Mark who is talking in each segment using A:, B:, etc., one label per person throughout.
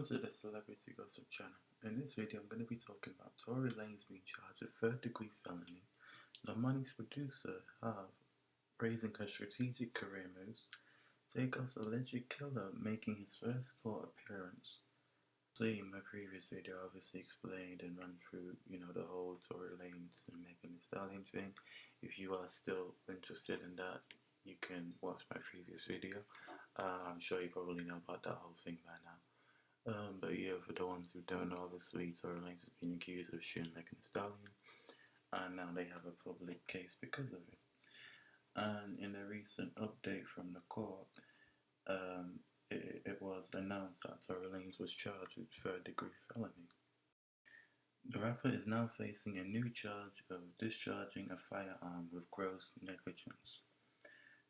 A: Welcome to the Celebrity Gossip channel. In this video, I'm going to be talking about Tory Lanez being charged with third-degree felony, Normani's producer Harv praising her strategic career moves, Takeoff's alleged killer making his first court appearance. So in my previous video, I obviously explained and ran through, the whole Tory Lanez and Megan Thee Stallion thing. If you are still interested in that, you can watch my previous video. I'm sure you probably know about that whole thing by now. But yeah, for the ones who don't know, obviously Tory Lanez has been accused of shooting Megan Thee Stallion, and now they have a public case because of it. And in a recent update from the court, it was announced that Tory Lanez was charged with third-degree felony. The rapper is now facing a new charge of discharging a firearm with gross negligence.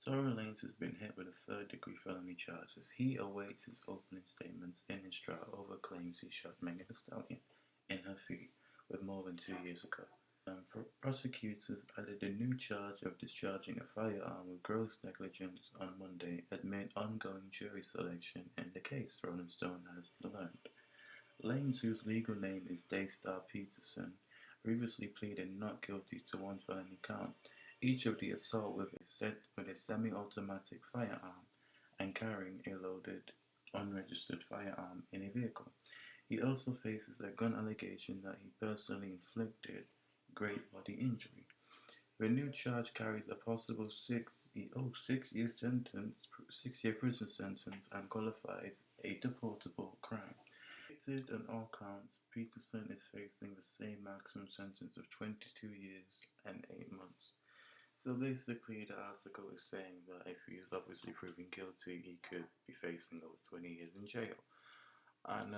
A: Tory Lanez has been hit with a third-degree felony charge as he awaits his opening statements in his trial over claims he shot Megan Thee Stallion in her feet with more than 2 years ago. Prosecutors added a new charge of discharging a firearm with gross negligence on Monday amid ongoing jury selection in the case, Rolling Stone has learned. Lanez, whose legal name is Daystar Peterson, previously pleaded not guilty to one felony count, each of the assault with a semi-automatic firearm and carrying a loaded, unregistered firearm in a vehicle. He also faces a gun allegation that he personally inflicted great bodily injury. The new charge carries a possible 6-year prison sentence and qualifies a deportable crime. Convicted on all counts, Peterson is facing the same maximum sentence of 22 years and 8 months. So basically, the article is saying that if he is obviously proven guilty, he could be facing over 20 years in jail. And,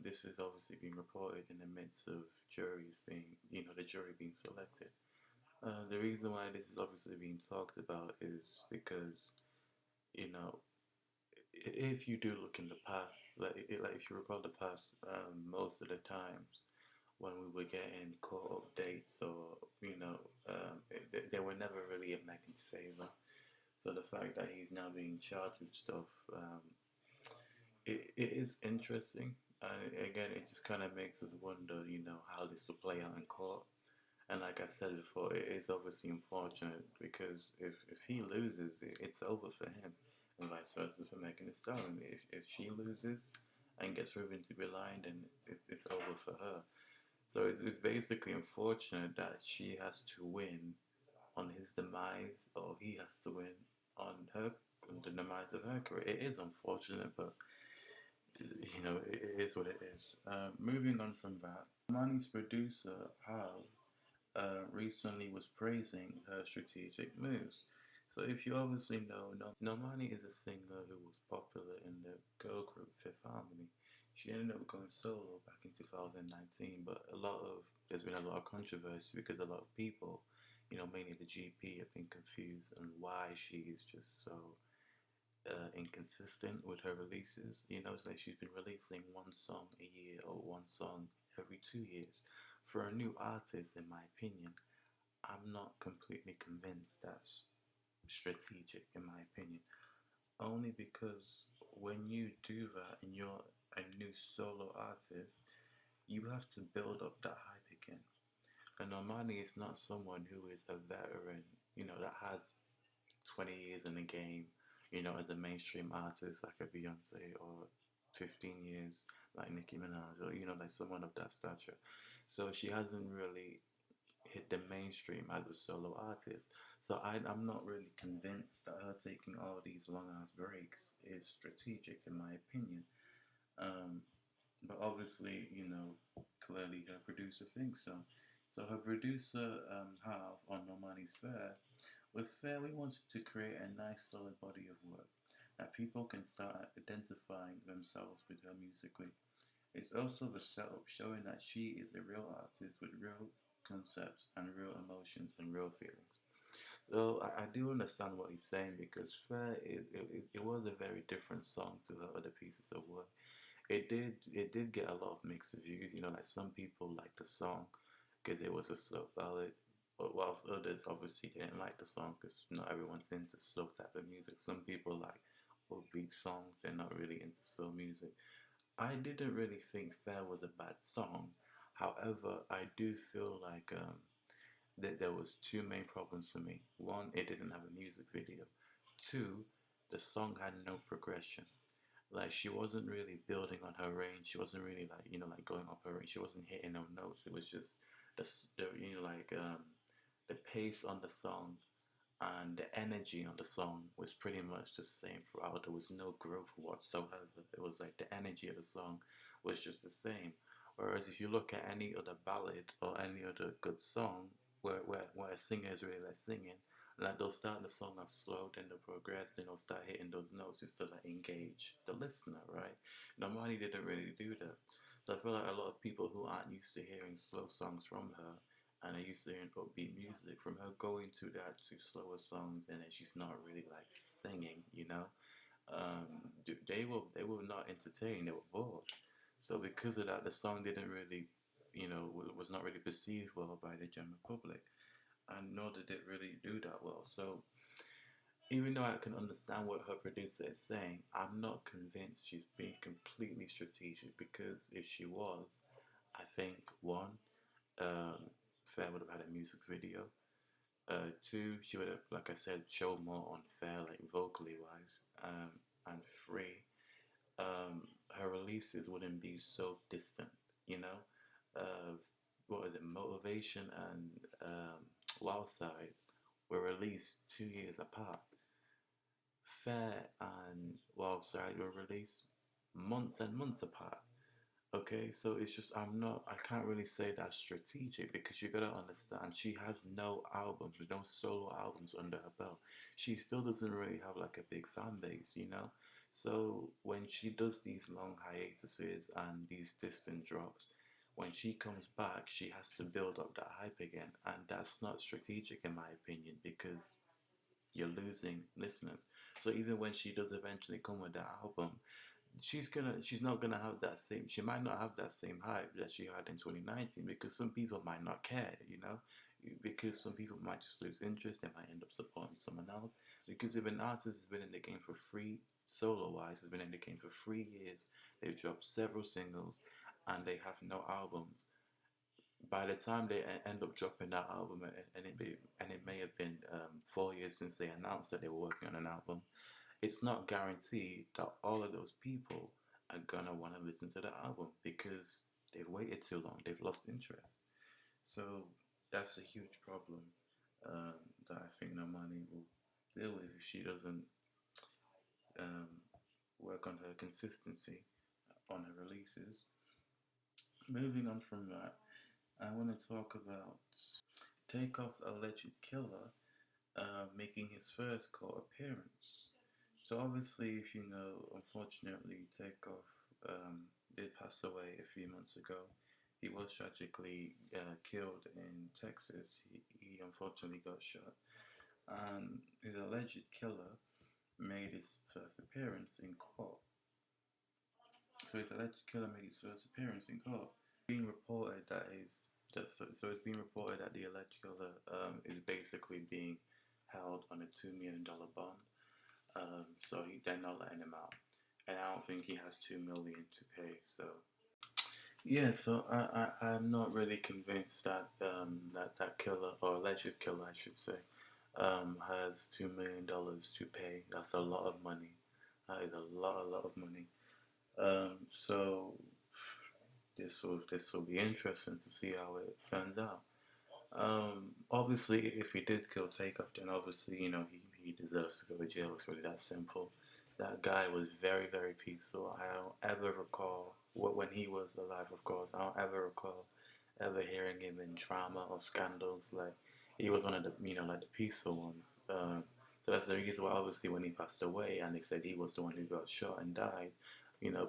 A: this is obviously being reported in the midst of juries being, the jury being selected. The reason why this is obviously being talked about is because, if you do look in the past, like if you recall the past, most of the times when we were getting court updates or, they were never really in Megan's favor. So the fact that he's now being charged with stuff, it is interesting. And again, it just kind of makes us wonder, how this will play out in court. And like I said before, it is obviously unfortunate because if he loses, it's over for him, and vice versa for Megan Thee Stallion. If she loses and gets proven to be lying, then it's over for her. So it's basically unfortunate that she has to win on his demise, or he has to win on the demise of her career. It is unfortunate, but it is what it is. Moving on from that, Normani's producer Harv recently was praising her strategic moves. So if you obviously know, Normani is a singer who was popular in the girl group Fifth Harmony. She ended up going solo back in 2019, but there's been a lot of controversy because a lot of people, mainly the GP, have been confused on why she is just so inconsistent with her releases. It's like she's been releasing one song a year or one song every 2 years. For a new artist, in my opinion, I'm not completely convinced that's strategic, in my opinion. Only because when you do that and you're a new solo artist, you have to build up that hype again. And Normani is not someone who is a veteran, that has 20 years in the game, as a mainstream artist like a Beyonce, or 15 years like Nicki Minaj, or, like someone of that stature. So she hasn't really hit the mainstream as a solo artist. So I'm not really convinced that her taking all these long-ass breaks is strategic, in my opinion. But obviously, clearly her producer thinks so. So her producer, Harv, on Normani's Fair, with Fair, we wanted to create a nice solid body of work that people can start identifying themselves with her musically. It's also the setup showing that she is a real artist with real concepts and real emotions and real feelings. So I do understand what he's saying because Fair, it was a very different song to the other pieces of work. It did get a lot of mixed reviews. Like some people liked the song because it was a slow ballad, but whilst others obviously didn't like the song because not everyone's into slow type of music. Some people like upbeat songs; they're not really into slow music. I didn't really think Fair was a bad song. However, I do feel like that there was two main problems for me. One, it didn't have a music video. Two, the song had no progression. Like she wasn't really building on her range. She wasn't really like like going up her range. She wasn't hitting no notes. It was just the the pace on the song and the energy on the song was pretty much the same throughout. There was no growth whatsoever. It was like the energy of the song was just the same. Whereas if you look at any other ballad or any other good song where a singer is really like singing, like they'll start the song off slow, then they'll progress, then they'll start hitting those notes just to like engage the listener, right? Normani didn't really do that. So I feel like a lot of people who aren't used to hearing slow songs from her and I used to hear upbeat music from her going to that to slower songs, and then she's not really like singing. They were not entertained. They were bored. So because of that, the song didn't really, was not really perceived well by the general public, and nor did it really do that well. So even though I can understand what her producer is saying, I'm not convinced she's being completely strategic because if she was, I think one, um, Fair would have had a music video. Two, she would have, like I said, showed more on Fair, like vocally wise. And three, her releases wouldn't be so distant, you know? What is it? Motivation and Wild Side were released 2 years apart. Fair and Wild Side were released months and months apart. Okay, so it's just I can't really say that's strategic because you gotta understand she has no albums, no solo albums under her belt. She still doesn't really have like a big fan base. So when she does these long hiatuses and these distant drops, when she comes back, she has to build up that hype again, and that's not strategic in my opinion because you're losing listeners. So even when she does eventually come with that album, she's not gonna have that same she might not have that same hype that she had in 2019 because some people might not care, because some people might just lose interest. They might end up supporting someone else because if an artist has been in the game for free, solo wise, has been in the game for 3 years, they've dropped several singles and they have no albums. By the time they end up dropping that album, and it may have been 4 years since they announced that they were working on an album, it's not guaranteed that all of those people are gonna want to listen to the album because they've waited too long. They've lost interest. So that's a huge problem that I think Normani will deal with if she doesn't um, work on her consistency on her releases. Moving on from that, I want to talk about Takeoff's alleged killer making his first court appearance. So obviously, if you know, unfortunately, Takeoff did pass away a few months ago. He was tragically killed in Texas. He unfortunately got shot, and his alleged killer made his first appearance in court. So his alleged killer made his first appearance in court. Being reported that so it's being reported that the alleged killer is basically being held on a $2 million bond. So they're not letting him out, and I don't think he has 2 million to pay. So yeah, so I'm not really convinced that that killer or alleged killer, I should say, has $2 million to pay. That's a lot of money. That is a lot of money. So this will be interesting to see how it turns out. Obviously, if he did kill Takeoff, then obviously, he deserves to go to jail. It's really that simple. That guy was very, very peaceful. I don't ever recall, when he was alive, of course, I don't ever recall ever hearing him in drama or scandals. Like, he was one of the, like the peaceful ones. So that's the reason why, obviously, when he passed away and they said he was the one who got shot and died,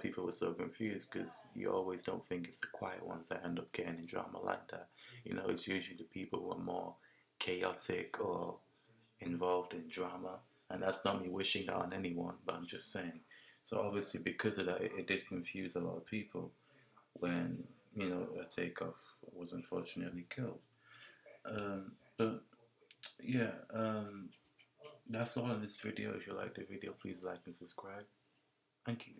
A: people were so confused because you always don't think it's the quiet ones that end up getting in drama like that. It's usually the people who are more chaotic or involved in drama. And that's not me wishing that on anyone, but I'm just saying. So obviously, because of that, it did confuse a lot of people when, a Takeoff was unfortunately killed. But yeah, that's all in this video. If you like the video, please like and subscribe. Thank you.